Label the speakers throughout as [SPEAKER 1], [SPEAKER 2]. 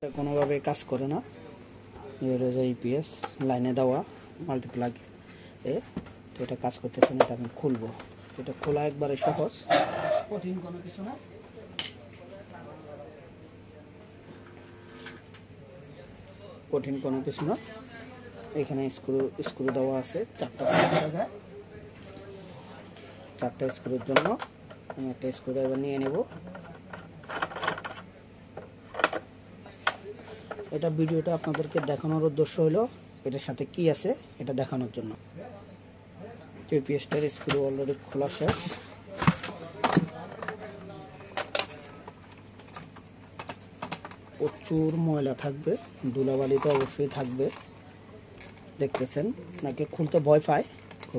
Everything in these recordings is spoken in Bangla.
[SPEAKER 1] কোনোভাবে কাজ করে না। এর যে ইপিএস লাইনে দেওয়া মাল্টিপ্লাগ তো এটা কাজ করতেছে না। এটা আমি খুলবো। এটা খোলা একবারে সহজ, কঠিন কোনো কিছু না। কঠিন কোনো কিছু না। এখানে স্ক্রু দেওয়া আছে 4টা জায়গায়। 4টা স্ক্রুর জন্য আমি একটা স্ক্রুড্রাইভার নিয়ে নেব। এটা ভিডিওটা আপনাদেরকে দেখানোর উদ্দেশ্য হলো এটার সাথে কি আছে এটা দেখানোর জন্য। ইপিএসটার স্ক্রু অলরেডি খোলা শেষ। প্রচুর ময়লা থাকবে, ধুলাবালি তো অবশ্যই থাকবে। দেখতেছেন নাকি খুলতে ভয় পায়,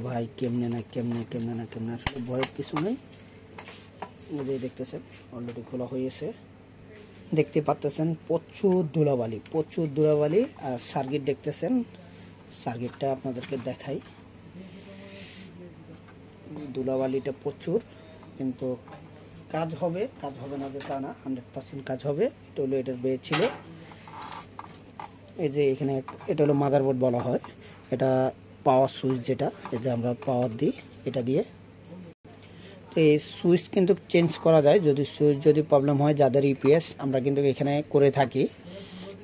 [SPEAKER 1] ভাই কেমনে না আসলে ভয়ের কিছু নেই। এই দেখতেছেন অলরেডি খোলা হয়েছে। দেখতে পাচ্ছেন প্রচুর ধুলাবালি। আর সার্কিট দেখতেছেন, সার্কিটটা আপনাদেরকে দেখাই। ধুলাবালিটা প্রচুর, কিন্তু কাজ হবে না যে তা না, 100% কাজ হবে। এটা হলো এটার বে ছিল। এই যে এখানে এটা হলো মাদারবোর্ড বলা হয়। এটা পাওয়ার সুইচ, যেটা এই যে আমরা পাওয়ার দিই এটা দিয়ে। তো এই সুইচ কিন্তু চেঞ্জ করা যায়, যদি প্রবলেম হয় যাদের ইপিএস, আমরা কিন্তু এখানে করে থাকি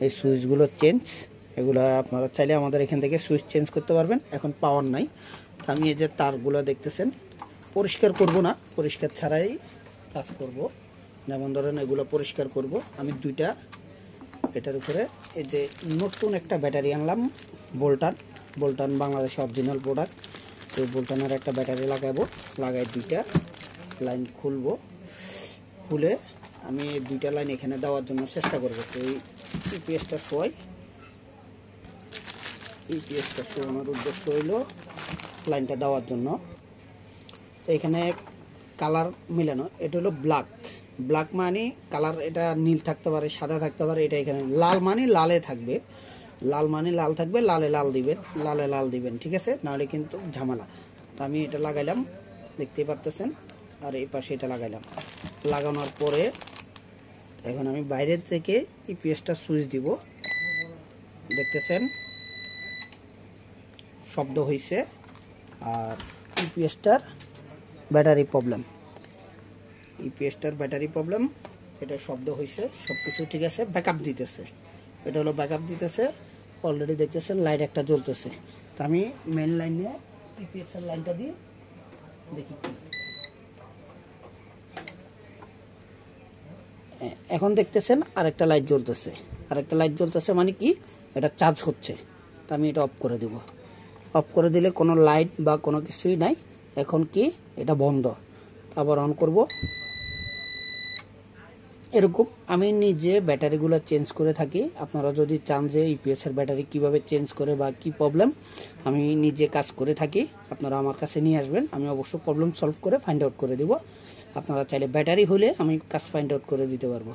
[SPEAKER 1] এই সুইচগুলো চেঞ্জ। এগুলো আপনারা চাইলে আমাদের এখান থেকে সুইচ চেঞ্জ করতে পারবেন। এখন পাওয়ার নাই, তো আমি এই যে তারগুলো দেখতেছেন পরিষ্কার করব না, পরিষ্কার ছাড়াই কাজ করব। যেমন ধরেন এগুলো পরিষ্কার করব আমি দুইটা। এটার উপরে এই যে নতুন একটা ব্যাটারি আনলাম, বোল্টান বাংলাদেশ অরিজিনাল প্রোডাক্ট। এই বোল্টানের একটা ব্যাটারি লাগাই দুইটা লাইন খুলে আমি দুইটা লাইন এখানে দেওয়ার জন্য চেষ্টা করব। তো এই ইপিএসটা শোয়ানোর উদ্দেশ্য হইল লাইনটা দেওয়ার জন্য। তো এখানে কালার মিলানো, এটা হলো ব্ল্যাক মানে কালার, এটা নীল থাকতে পারে, সাদা থাকতে পারে। এটা এখানে লাল মানে লালে থাকবে, লালে লাল দিবেন, ঠিক আছে? নাহলে কিন্তু ঝামেলা। তো আমি এটা লাগাইলাম, দেখতেই পাচ্ছেন। আর এই পাশে এটা লাগানোর পরে এখন আমি বাইরে থেকে ইপিএসটা সুইচ দিব। দেখতেছেন শব্দ হয়েছে। আর ইপিএসটার ব্যাটারি প্রবলেম, এটা শব্দ হয়েছে, সব কিছু ঠিক আছে। ব্যাকআপ দিতেছে, এটা হলো ব্যাকআপ দিতেছে। অলরেডি দেখতেছেন লাইট একটা জ্বলতেছে। তো আমি মেন লাইনে ইপিএসের লাইনটা দিয়ে দেখি। এখন দেখতেছেন আরেকটা লাইট জ্বলতেছে, মানে কি এটা চার্জ হচ্ছে। তো আমি এটা অফ করে দিব। অফ করে দিলে কোনো লাইট বা কোনো কিছুই নাই। এখন কি এটা বন্ধ, আবার অন করব। এরকম আমি নিজে ব্যাটারিগুলো চেঞ্জ করে থাকি। আপনারা যদি চান যে ইপিএসের ব্যাটারি কিভাবে চেঞ্জ করে বা কি প্রবলেম, আমি নিজে কাজ করে থাকি। আপনারা আমার কাছে নিয়ে আসবেন, আমি অবশ্য প্রবলেম সলভ করে ফাইন্ড আউট করে দিব। আপনারা চাইলে ব্যাটারি হলে আমি কাজ ফাইন্ড আউট করে দিতে পারবো।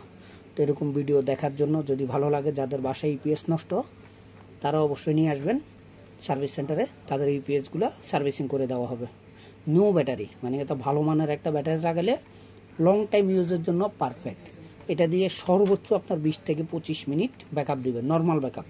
[SPEAKER 1] তো এরকম ভিডিও দেখার জন্য যদি ভালো লাগে, যাদের বাসায় ইপিএস নষ্ট, তারা অবশ্যই নিয়ে আসবেন সার্ভিস সেন্টারে। তাদের ইপিএসগুলো সার্ভিসিং করে দেওয়া হবে। নিউ ব্যাটারি মানে এটা ভালো মানের একটা ব্যাটারি লাগালে লং টাইম ইউজের জন্য পারফেক্ট। এটা দিয়ে সর্বোচ্চ আপনার 20 থেকে 25 মিনিট ব্যাকআপ দিবে, নর্মাল ব্যাকআপ।